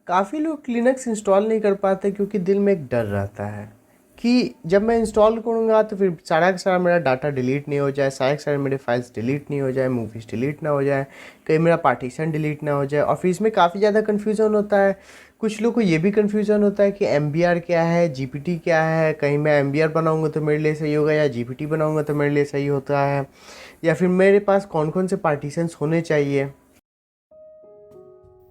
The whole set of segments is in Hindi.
काफ़ी लोग लिनक्स इंस्टॉल नहीं कर पाते क्योंकि दिल में एक डर रहता है कि जब मैं इंस्टॉल करूँगा तो फिर सारा का सारा मेरा डाटा डिलीट नहीं हो जाए, सारे के सारे मेरे फाइल्स डिलीट नहीं हो जाए, मूवीज़ डिलीट ना हो जाए, कहीं मेरा पार्टीशन डिलीट ना हो जाए। और फिर इसमें काफ़ी ज़्यादा कन्फ्यूज़न होता है। कुछ लोग को ये भी कन्फ्यूज़न होता है कि एमबीआर क्या है, जीपीटी क्या है, कहीं मैं एमबीआर बनाऊँगा तो मेरे लिए सही होगा या जीपीटी बनाऊँगा तो मेरे लिए सही होता है, या फिर मेरे पास कौन कौन से पार्टीशंस होने चाहिए।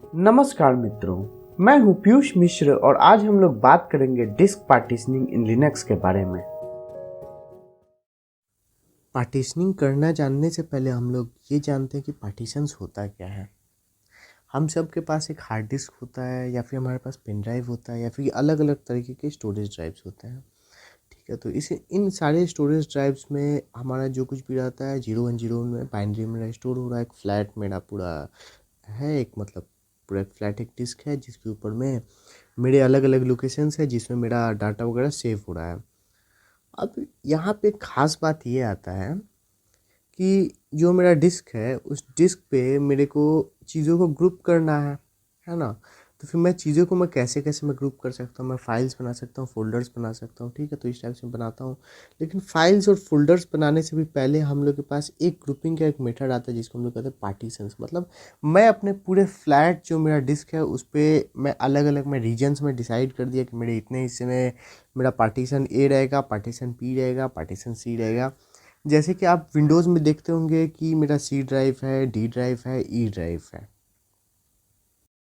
नमस्कार मित्रों, मैं हूं पीयूष मिश्र और आज हम लोग बात करेंगे डिस्क पार्टीशनिंग इन लिनक्स के बारे में। पार्टीशनिंग करना जानने से पहले हम लोग ये जानते हैं कि पार्टीशंस होता क्या है। हम सब के पास एक हार्ड डिस्क होता है या फिर हमारे पास पेन ड्राइव होता है या फिर अलग अलग तरीके के स्टोरेज ड्राइव्स होते हैं। ठीक है, तो इसे इन सारे स्टोरेज ड्राइव्स में हमारा जो कुछ भी रहता है 0 1 0 में बाइनरी में स्टोर हो रहा है। एक फ्लैट मेरा पूरा है, एक मतलब पूरा एक फ्लैट एक डिस्क है जिसके ऊपर में मेरे अलग अलग लोकेशंस है जिसमें मेरा डाटा वगैरह सेव हो रहा है। अब यहाँ पे खास बात ये आता है कि जो मेरा डिस्क है उस डिस्क पे मेरे को चीज़ों को ग्रुप करना है ना। तो फिर मैं चीज़ों को मैं कैसे कैसे मैं ग्रुप कर सकता हूँ, मैं फाइल्स बना सकता हूँ, फोल्डर्स बना सकता हूँ। ठीक है, तो इस टाइप से बनाता हूँ। लेकिन फाइल्स और फोल्डर्स बनाने से भी पहले हम लोग के पास एक ग्रुपिंग का एक मेथड आता है जिसको हम लोग कहते हैं पार्टीशंस। मतलब मैं अपने पूरे फ्लैट जो मेरा डिस्क है उस पर मैं अलग अलग मैं रीजन्स में डिसाइड कर दिया कि मेरे इतने हिस्से में मेरा पार्टीशन ए रहेगा, पार्टीशन पी रहेगा, पार्टीशन सी रहेगा। जैसे कि आप विंडोज़ में देखते होंगे कि मेरा सी ड्राइव है, डी ड्राइव है, ई ड्राइव है।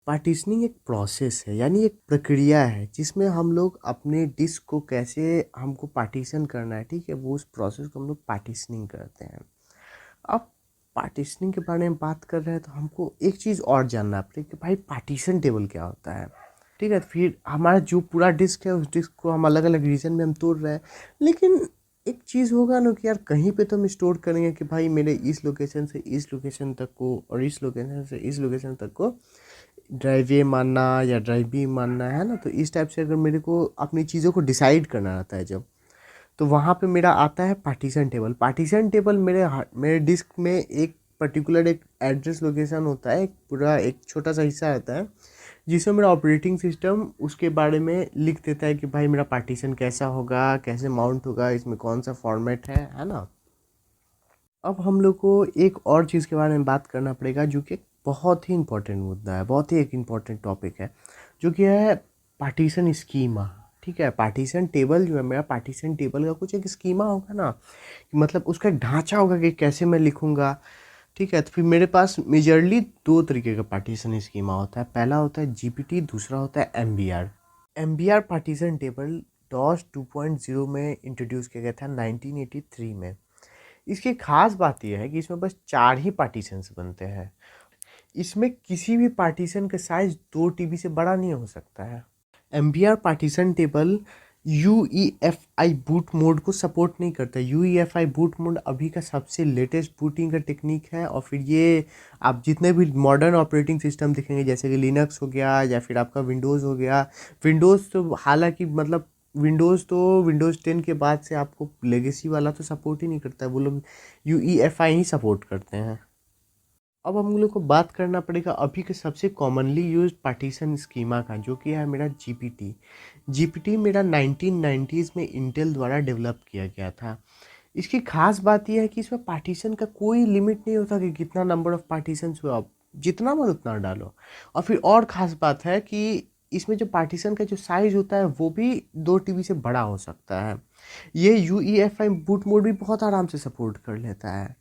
पार्टीशनिंग एक प्रोसेस है, यानी एक प्रक्रिया है जिसमें हम लोग अपने डिस्क को कैसे हमको पार्टीशन करना है, ठीक है, वो उस प्रोसेस को हम लोग पार्टीशनिंग करते हैं। अब पार्टीशनिंग के बारे में बात कर रहे हैं तो हमको एक चीज़ और जानना पड़ेगा कि भाई पार्टीशन टेबल क्या होता है। ठीक है, फिर हमारा जो पूरा डिस्क है उस डिस्क को हम अलग अलग रीजन में हम तोड़ रहे हैं। लेकिन एक चीज़ होगा ना कि यार कहीं पे तो हम स्टोर करेंगे कि भाई मेरे इस लोकेशन से इस लोकेशन तक को और इस लोकेशन से इस लोकेशन तक को ड्राइव ए मानना या ड्राइव बी मानना है ना। तो इस टाइप से अगर मेरे को अपनी चीज़ों को डिसाइड करना रहता है जब, तो वहाँ पे मेरा आता है पार्टीशन टेबल। पार्टीशन टेबल मेरे डिस्क में एक पर्टिकुलर एक एड्रेस लोकेशन होता है, एक पूरा एक छोटा सा हिस्सा रहता है जिसमें मेरा ऑपरेटिंग सिस्टम उसके बारे में लिख देता है कि भाई मेरा पार्टीशन कैसा होगा, कैसे माउंट होगा, इसमें कौन सा फॉर्मेट है ना। अब हम लोग को एक और चीज़ के बारे में बात करना पड़ेगा जो कि एक बहुत ही इम्पोर्टेंट मुद्दा है, बहुत ही एक इम्पोर्टेंट टॉपिक है, जो कि है पार्टीशन स्कीमा। ठीक है, पार्टीशन टेबल जो है मेरा, पार्टीशन टेबल का कुछ एक स्कीमा होगा ना, कि मतलब उसका एक ढांचा होगा कि कैसे मैं लिखूँगा। ठीक है, तो फिर मेरे पास मेजरली दो तरीके का पार्टीशन स्कीमा होता है। पहला होता है जीपीटी, दूसरा होता है MBR. MBR partition table DOS 2.0 में इंट्रोड्यूस किया गया था 1983 में। इसकी खास बात यह है कि इसमें बस 4 ही पार्टीशंस बनते हैं। इसमें किसी भी पार्टीशन का साइज 2 टीबी से बड़ा नहीं हो सकता है। MBR partition table UEFI boot mode को सपोर्ट नहीं करता। यूईएफआई बूट मोड अभी का सबसे लेटेस्ट बूटिंग का टेक्निक है। और फिर ये आप जितने भी मॉडर्न ऑपरेटिंग सिस्टम दिखेंगे जैसे कि लिनक्स हो गया या फिर आपका विंडोज़ हो गया। विंडोज़ तो हालांकि मतलब विंडोज़ 10 के बाद से आपको लेगेसी वाला तो सपोर्ट ही नहीं करता है, वो लोग यूईएफआई ही सपोर्ट करते हैं। अब हम लोग को बात करना पड़ेगा अभी के सबसे कॉमनली यूज पार्टीशन स्कीमा का, जो कि है मेरा जीपीटी। जीपीटी मेरा 1990s में इंटेल द्वारा डेवलप किया गया था। इसकी खास बात यह है कि इसमें पार्टीशन का कोई लिमिट नहीं होता कि कितना नंबर ऑफ पार्टीशन हो, आप जितना मन उतना डालो। और फिर और ख़ास बात है कि इसमें जो पार्टीशन का जो साइज़ होता है वो भी 2 टीबी से बड़ा हो सकता है। ये यूईएफआई बूट मोड भी बहुत आराम से सपोर्ट कर लेता है।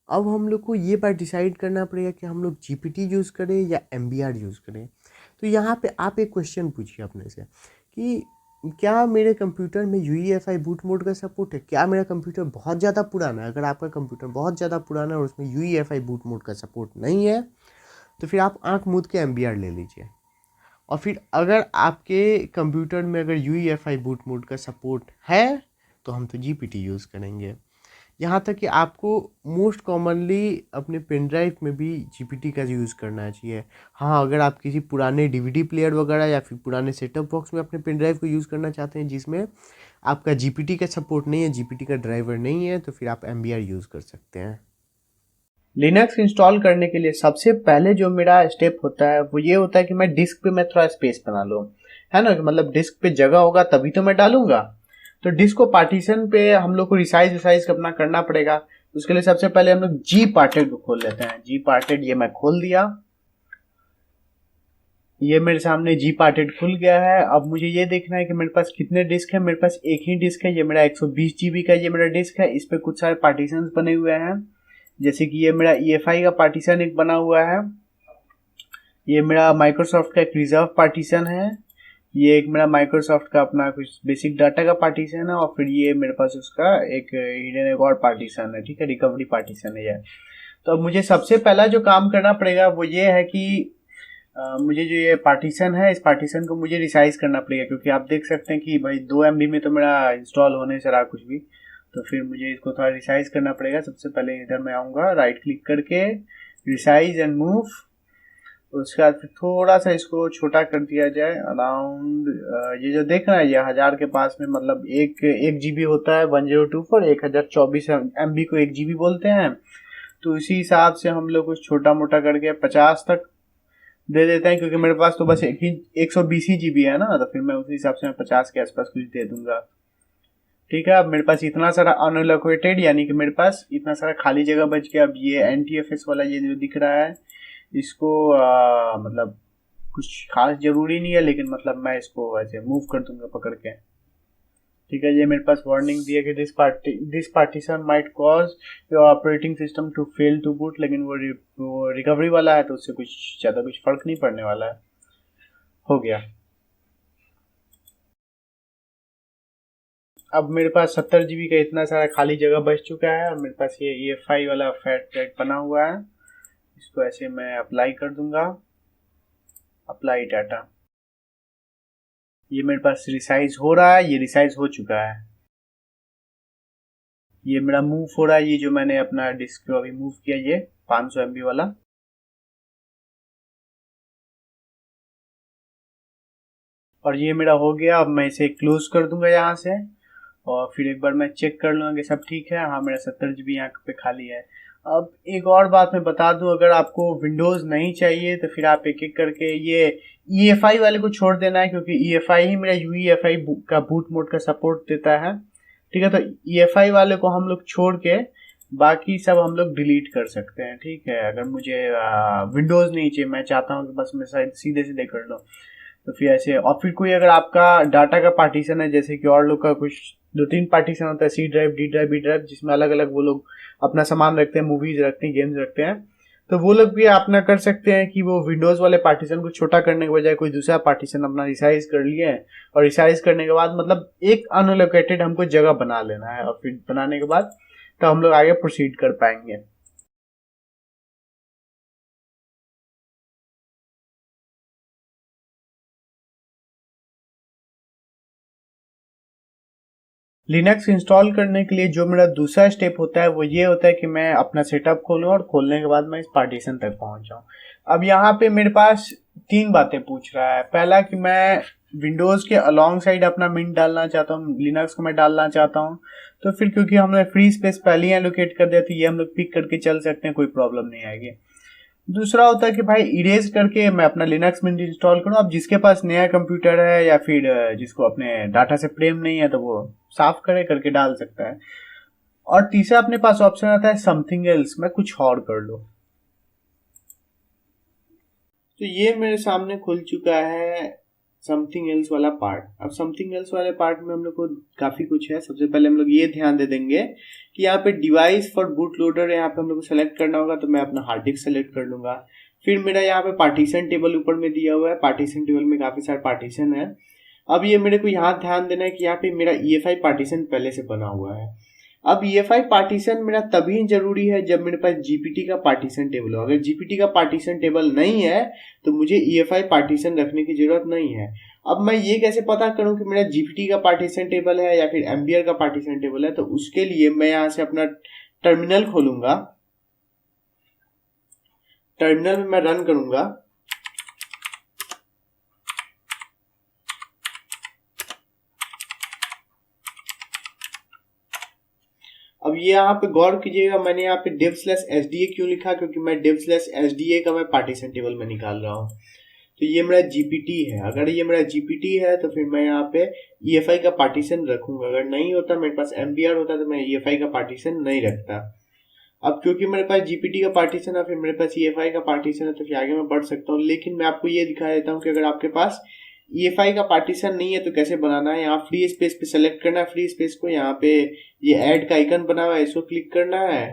अब हम लोग को ये बात डिसाइड करना पड़ेगा कि हम लोग जीपीटी यूज़ करें या एमबीआर यूज़ करें। तो यहाँ पे आप एक क्वेश्चन पूछिए अपने से कि क्या मेरे कंप्यूटर में यूईएफआई बूट मोड का सपोर्ट है। क्या मेरा कंप्यूटर बहुत ज़्यादा पुराना है? अगर आपका कंप्यूटर बहुत ज़्यादा पुराना है और उसमें यूईएफआई बूट मोड का सपोर्ट नहीं है तो फिर आप आंख मूंद के एमबीआर ले लीजिए। और फिर अगर आपके कंप्यूटर में अगर यूईएफआई बूट मोड का सपोर्ट है तो हम तो जीपीटी यूज़ करेंगे। यहाँ तक कि आपको मोस्ट कॉमनली अपने पेन ड्राइव में भी जीपीटी का यूज़ करना चाहिए। हाँ, अगर आप किसी पुराने डीवीडी प्लेयर वगैरह या फिर पुराने सेटअप बॉक्स में अपने पेन ड्राइव को यूज़ करना चाहते हैं जिसमें आपका जीपीटी का सपोर्ट नहीं है, जीपीटी का ड्राइवर नहीं है, तो फिर आप एमबीआर यूज़ कर सकते हैं। लिनक्स इंस्टॉल करने के लिए सबसे पहले जो मेरा स्टेप होता है वो ये होता है कि मैं डिस्क पे मैं थोड़ा स्पेस बना लूँ, है ना, कि मतलब डिस्क पे जगह होगा तभी तो मैं डालूंगा। तो डिस्क को पार्टीशन पे हम लोग को रिसाइज विसाइज अपना करना पड़ेगा। उसके लिए सबसे पहले हम लोग जी पार्टेड को खोल लेते हैं। जी पार्टेड ये मैं खोल दिया, ये मेरे सामने जी पार्टेड खुल गया है। अब मुझे ये देखना है कि मेरे पास कितने डिस्क है। मेरे पास एक ही डिस्क है, ये मेरा 120 जीबी का ये मेरा डिस्क है। इस पे कुछ सारे पार्टीशन बने हुए हैं, जैसे कि ये मेरा EFI का पार्टीशन एक बना हुआ है, ये मेरा माइक्रोसॉफ्ट का एक रिजर्व पार्टीशन है, ये एक मेरा माइक्रोसॉफ्ट का अपना कुछ बेसिक डाटा का पार्टीशन है, और फिर ये मेरे पास उसका एक हिडन एक और पार्टीशन है, ठीक है, रिकवरी पार्टीशन है ये। तो अब मुझे सबसे पहला जो काम करना पड़ेगा वो ये है कि मुझे जो ये पार्टीशन है इस पार्टीशन को मुझे रिसाइज करना पड़ेगा, क्योंकि आप देख सकते हैं कि भाई 2 MB में तो मेरा इंस्टॉल होने से रहा कुछ भी। तो फिर मुझे इसको थोड़ा रिसाइज करना पड़ेगा। सबसे पहले इधर मैं आऊँगा, राइट क्लिक करके रिसाइज एंड मूव। उसके बाद फिर थोड़ा सा इसको छोटा कर दिया जाए अराउंड, ये जो देख रहा है ये 1000 के पास में, मतलब एक जीबी होता है 1024, 1024 MB को 1 GB बोलते हैं। तो इसी हिसाब से हम लोग कुछ छोटा मोटा करके 50 तक दे देते हैं, क्योंकि मेरे पास तो बस 120 ही GB है ना, तो फिर मैं उसी हिसाब से मैं 50 के आसपास कुछ दे दूंगा। ठीक है, अब मेरे पास इतना सारा अनएलोकेटेड, यानी कि मेरे पास इतना सारा खाली जगह बच गया। अब ये NTFS वाला ये जो दिख रहा है इसको मतलब कुछ खास जरूरी नहीं है, लेकिन मतलब मैं इसको ऐसे मूव कर दूंगा पकड़ के। ठीक है, ये मेरे पास वार्निंग दिया कि this partition might cause your operating system to fail to boot, लेकिन वो रिकवरी वाला है तो उससे कुछ ज़्यादा कुछ फर्क नहीं पड़ने वाला है। हो गया। अब मेरे पास 70 GB का इतना सारा खाली जगह बच चुका है, और मेरे पास ये EFI वाला फैट ट्रैक बना हुआ है। इसको ऐसे मैं अप्लाई कर दूंगा, अप्लाई डाटा। ये मेरे पास रिसाइज हो रहा है, ये रिसाइज हो चुका है। ये मेरा मूव हो रहा है, ये जो मैंने अपना डिस्क को अभी मूव किया, ये 500 MB वाला। और ये मेरा हो गया। अब मैं इसे क्लोज कर दूंगा यहाँ से, और फिर एक बार मैं चेक कर लूँगा कि सब ठीक है। हाँ, मेरा 70 GB यहाँ पे खाली है। अब एक और बात मैं बता दूं, अगर आपको विंडोज़ नहीं चाहिए तो फिर आप एक एक करके ये EFI वाले को छोड़ देना है, क्योंकि EFI ही मेरा UEFI का बूट मोड का सपोर्ट देता है। ठीक है, तो EFI वाले को हम लोग छोड़ के बाकी सब हम लोग डिलीट कर सकते हैं। ठीक है, अगर मुझे विंडोज़ नहीं चाहिए, मैं चाहता हूँ कि बस मैं सीधे सीधे कर लूँ, तो फिर ऐसे। और फिर कोई अगर आपका डाटा का पार्टीशन है, जैसे कि और लोग का कुछ 2-3 पार्टीशन होता है, C drive, D drive, B drive, जिसमें अलग अलग वो लोग अपना सामान रखते हैं, मूवीज रखते हैं, गेम्स रखते हैं, तो वो लोग भी अपना कर सकते हैं कि वो विंडोज वाले पार्टीशन को छोटा करने के बजाय कोई दूसरा पार्टीशन अपना रिसाइज कर लिए, और रिसाइज करने के बाद मतलब एक अनलोकेटेड हमको जगह बना लेना है, और फिर बनाने के बाद तो हम लोग आगे प्रोसीड कर पाएंगे। लिनक्स इंस्टॉल करने के लिए जो मेरा दूसरा स्टेप होता है वो ये होता है कि मैं अपना सेटअप खोलूँ, और खोलने के बाद मैं इस पार्टीशन तक पहुंच जाऊँ। अब यहाँ पे मेरे पास 3 बातें पूछ रहा है। पहला कि मैं विंडोज़ के अलॉन्ग साइड अपना मिंट डालना चाहता हूँ, लिनक्स को मैं डालना चाहता हूँ, तो फिर क्योंकि हमने फ्री स्पेस पहले ही एलोकेट कर दिया तो ये हम लोग पिक करके चल सकते हैं, कोई प्रॉब्लम नहीं आएगी। दूसरा होता है कि भाई इरेज करके मैं अपना लिनक्स मिंट इंस्टॉल करूँ। अब जिसके पास नया कंप्यूटर है या फिर जिसको अपने डाटा से प्रेम नहीं है तो वो साफ करे करके डाल सकता है। और तीसरा अपने पास ऑप्शन आता है समथिंग एल्स, मैं कुछ और कर लो। तो ये मेरे सामने खुल चुका है समथिंग एल्स वाला पार्ट। अब समथिंग एल्स वाले पार्ट में हम लोग को काफ़ी कुछ है। सबसे पहले हम लोग ये ध्यान दे देंगे कि यहाँ पे डिवाइस फॉर बूट लोडर, यहाँ पे हम लोग को सेलेक्ट करना होगा, तो मैं अपना हार्ड डिस्क सेलेक्ट कर लूँगा। फिर मेरा यहाँ पे पार्टीशन टेबल ऊपर में दिया हुआ है, पार्टीशन टेबल में काफ़ी सारे पार्टीशन है। अब ये मेरे को यहाँ ध्यान देना है कि यहाँ पे मेरा EFI पार्टीशन पहले से बना हुआ है। अब EFI पार्टीशन मेरा तभी जरूरी है जब मेरे पास GPT का पार्टीशन टेबल हो। अगर GPT का पार्टीशन टेबल नहीं है तो मुझे EFI पार्टीशन रखने की जरूरत नहीं है। अब मैं ये कैसे पता करूं कि मेरा GPT का पार्टीशन टेबल है या फिर एम्बियर का पार्टीशन टेबल है, तो उसके लिए मैं यहाँ से अपना टर्मिनल खोलूंगा। टर्मिनल में मैं रन करूंगा। अब अब ये यहाँ पे गौर कीजिएगा, मैंने यहाँ पे dev/sda क्यों लिखा, क्योंकि मैं dev/sda का मैं पार्टीशन टेबल में निकाल रहा हूँ। तो ये मेरा जीपीटी है, अगर ये मेरा जीपीटी है तो फिर मैं यहाँ पे EFI का पार्टीशन रखूंगा। अगर नहीं होता, मेरे पास MBR होता, तो मैं EFI का पार्टीशन नहीं रखता। अब क्योंकि मेरे पास जीपीटी का पार्टीशन है, फिर मेरे पास EFI का पार्टीशन है, तो फिर आगे मैं बढ़ सकता हूँ। लेकिन मैं आपको ये दिखा देता हूँ कि अगर आपके पास EFI का पार्टीशन नहीं है तो कैसे बनाना है। यहाँ फ्री स्पेस पे सेलेक्ट करना है, फ्री स्पेस को यहाँ पे ये ऐड का आइकन बना हुआ है, इसको क्लिक करना है।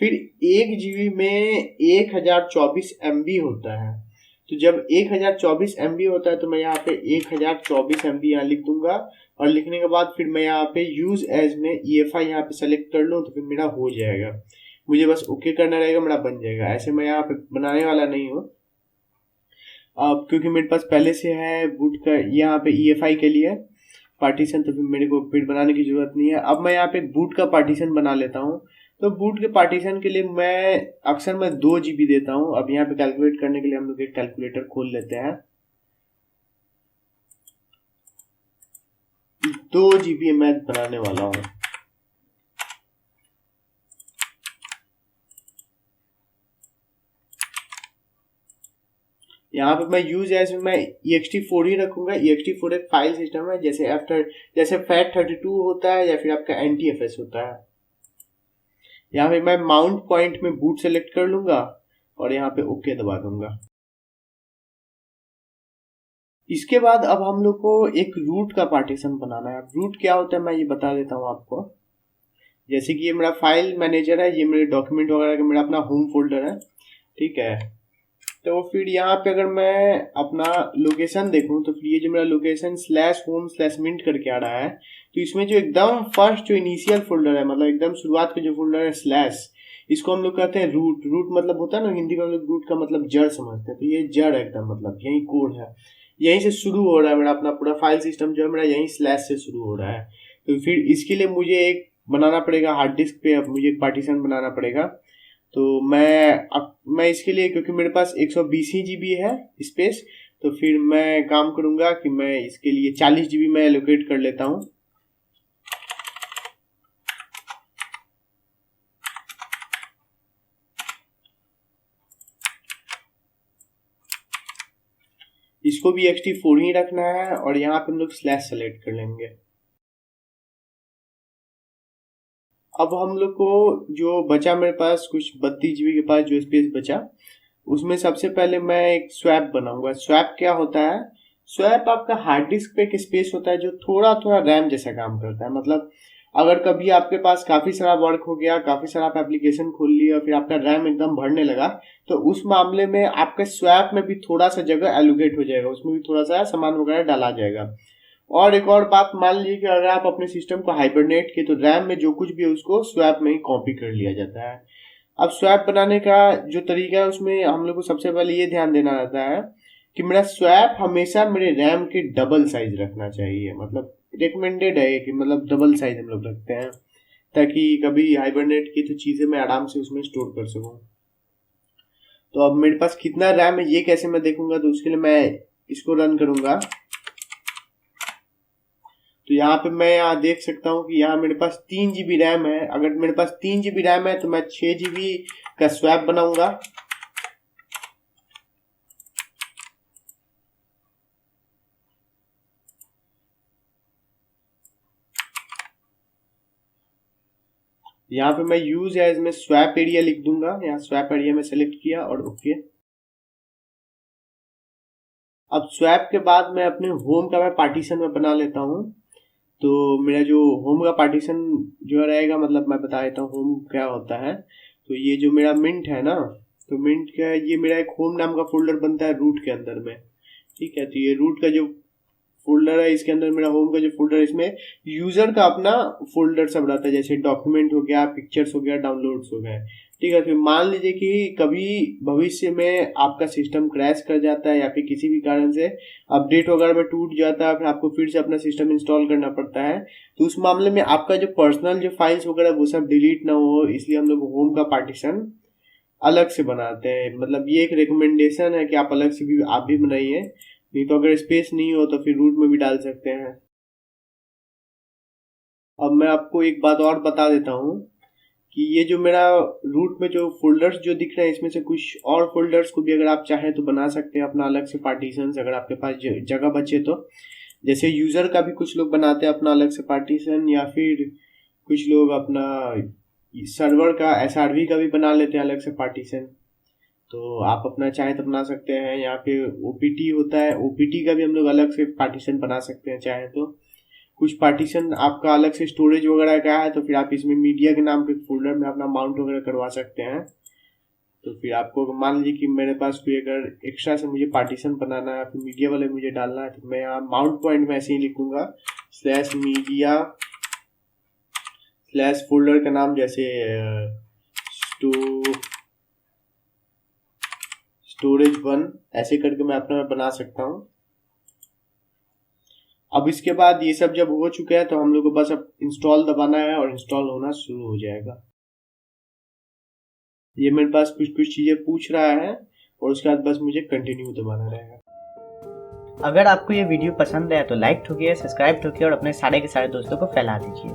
फिर 1 GB में 1024 MB होता है। तो जब 1024 MB होता है तो मैं यहाँ पे 1024 MB यहाँ लिख दूंगा, और लिखने के बाद फिर मैं यहाँ पे यूज एज में EFI यहाँ पे सेलेक्ट कर लूँ तो फिर मेरा हो जाएगा। मुझे बस ओके करना रहेगा, मेरा बन जाएगा। ऐसे मैं यहाँ पे बनाने वाला नहीं हूँ अब, क्योंकि मेरे पास पहले से है बूट का यहाँ पे EFI के लिए पार्टीशन, तो फिर मेरे को फिर बनाने की जरूरत नहीं है। अब मैं यहाँ पे बूट का पार्टीशन बना लेता हूँ। तो बूट के पार्टीशन के लिए मैं अक्सर 2 GB देता हूँ। अब यहाँ पे कैलकुलेट करने के लिए हम लोग एक कैलकुलेटर खोल लेते हैं। 2 GB मैं बनाने वाला हूँ। यहाँ पे मैं यूज एज में मैं ext4 ही रखूंगा। ext4 एक फाइल सिस्टम है, जैसे FAT32 होता है या फिर आपका NTFS होता है। यहाँ पे मैं माउंट पॉइंट में बूट सेलेक्ट कर लूंगा और यहाँ पे ओके दबा दूंगा। इसके बाद अब हम लोग को एक रूट का पार्टीशन बनाना है। रूट क्या होता है मैं ये बता देता हूँ आपको। जैसे कि ये मेरा फाइल मैनेजर है, ये मेरे डॉक्यूमेंट वगैरह का मेरा अपना होम फोल्डर है, ठीक है। तो फिर यहाँ पे अगर मैं अपना लोकेशन देखूं तो फिर ये जो मेरा लोकेशन /home/mint करके आ रहा है, तो इसमें जो एकदम फर्स्ट जो इनिशियल फोल्डर है, मतलब एकदम शुरुआत का जो फोल्डर है स्लैश, इसको हम लोग कहते हैं रूट। रूट मतलब होता है ना, हिंदी में हम लोग रूट का मतलब जड़ समझते हैं। तो ये जड़ एकदम मतलब यही कोड है, यहीं से शुरू हो रहा है मेरा अपना पूरा फाइल सिस्टम जो है मेरा यहीं स्लैश से शुरू हो रहा है। तो फिर इसके लिए मुझे एक बनाना पड़ेगा हार्ड डिस्क पे, अब मुझे एक पार्टीशन बनाना पड़ेगा। तो मैं इसके लिए, क्योंकि मेरे पास 120 ही GB है स्पेस, तो फिर मैं काम करूंगा कि मैं इसके लिए 40 GB मैं एलोकेट कर लेता हूँ। इसको भी ext4 ही रखना है और यहाँ पे हम लोग स्लैश सेलेक्ट कर लेंगे। अब हम लोग को जो बचा मेरे पास कुछ 32 GB के पास जो स्पेस बचा, उसमें सबसे पहले मैं एक स्वैप बनाऊंगा। स्वैप क्या होता है? स्वैप आपका हार्ड डिस्क पे एक स्पेस होता है जो थोड़ा थोड़ा रैम जैसा काम करता है। मतलब अगर कभी आपके पास काफी सारा वर्क हो गया, काफी सारा आप एप्लीकेशन खोल लिया, फिर आपका रैम एकदम भरने लगा, तो उस मामले में आपके स्वैप में भी थोड़ा सा जगह एलोकेट हो जाएगा, उसमें भी थोड़ा सा सामान वगैरह डाला जाएगा। और एक और बात, मान लीजिए कि अगर आप अपने सिस्टम को हाइबरनेट किए तो रैम में जो कुछ भी है उसको स्वैप में ही कॉपी कर लिया जाता है। अब स्वैप बनाने का जो तरीका है उसमें हम लोग को सबसे पहले ये ध्यान देना रहता है कि मेरा स्वैप हमेशा मेरे रैम के डबल साइज रखना चाहिए। मतलब रिकमेंडेड है कि मतलब डबल साइज हम लोग रखते हैं, ताकि कभी हाइबरनेट की तो चीज़ें मैं आराम से उसमें स्टोर कर सकूं। तो अब मेरे पास कितना रैम है ये कैसे मैं देखूंगा, तो उसके लिए मैं इसको रन करूंगा। तो यहाँ पे मैं यहाँ देख सकता हूँ कि यहाँ मेरे पास 3 GB रैम है। अगर मेरे पास 3 GB रैम है तो मैं 6 GB का स्वैप बनाऊंगा। यहाँ पे मैं यूज एज में स्वैप एरिया लिख दूंगा। यहाँ स्वैप एरिया में सेलेक्ट किया और ओके। अब स्वैप के बाद मैं अपने होम का मैं पार्टीशन में बना लेता हूँ। तो मेरा जो होम का पार्टीशन जो रहेगा, मतलब मैं बता देता हूँ होम क्या होता है। तो ये जो मेरा मिंट है ना, तो मिंट का ये मेरा एक होम नाम का फोल्डर बनता है रूट के अंदर में, ठीक है। तो ये रूट का जो फोल्डर है, इसके अंदर मेरा होम का जो फोल्डर है, इसमें यूजर का अपना फोल्डर सब रहता है, जैसे डॉक्यूमेंट हो गया, पिक्चर्स हो गया, डाउनलोड्स हो गए, ठीक है। फिर मान लीजिए कि कभी भविष्य में आपका सिस्टम क्रैश कर जाता है या फिर किसी भी कारण से अपडेट वगैरह में टूट जाता है, फिर आपको फिर से अपना सिस्टम इंस्टॉल करना पड़ता है, तो उस मामले में आपका जो पर्सनल जो फाइल्स वगैरह वो सब डिलीट ना हो, इसलिए हम लोग होम का पार्टीशन अलग से बनाते हैं। मतलब ये एक रिकमेंडेशन है कि आप अलग से भी आप भी बनाइए, नहीं तो अगर स्पेस नहीं हो तो फिर रूट में भी डाल सकते हैं। अब मैं आपको एक बात और बता देता हूँ कि ये जो मेरा रूट में जो फोल्डर्स जो दिख रहे हैं इसमें से कुछ और फोल्डर्स को भी अगर आप चाहें तो बना सकते हैं अपना अलग से पार्टीशंस, अगर आपके पास जगह बचे तो। जैसे यूज़र का भी कुछ लोग बनाते हैं अपना अलग से पार्टीशन, या फिर कुछ लोग अपना सर्वर का SRV का भी बना लेते हैं अलग से पार्टीशन। तो आप अपना चाहे तो बना सकते हैं। यहाँ पे OPT होता है, OPT का भी हम लोग अलग से पार्टीशन बना सकते हैं चाहे तो। कुछ पार्टीशन आपका अलग से स्टोरेज वगैरह का है तो फिर आप इसमें मीडिया के नाम के फोल्डर में अपना माउंट वगैरह करवा सकते हैं। तो फिर आपको मान लीजिए कि मेरे पास कोई अगर एक्स्ट्रा से मुझे पार्टीशन बनाना है, फिर मीडिया वाले मुझे डालना है, तो मैं यहाँ माउंट पॉइंट में ऐसे ही लिखूंगा /media /फोल्डर का नाम, जैसे स्टोरेज 1 ऐसे करके मैं अपना बना सकता हूँ। अब इसके बाद ये सब जब हो चुका है तो हम लोग को बस अब इंस्टॉल दबाना है और इंस्टॉल होना शुरू हो जाएगा। ये मेरे पास कुछ कुछ चीज़ें पूछ रहा है और उसके बाद बस मुझे कंटिन्यू दबाना रहेगा। अगर आपको ये वीडियो पसंद आया तो लाइक ठोकिए, सब्सक्राइब ठोकिए और अपने सारे के सारे दोस्तों को फैला दीजिए।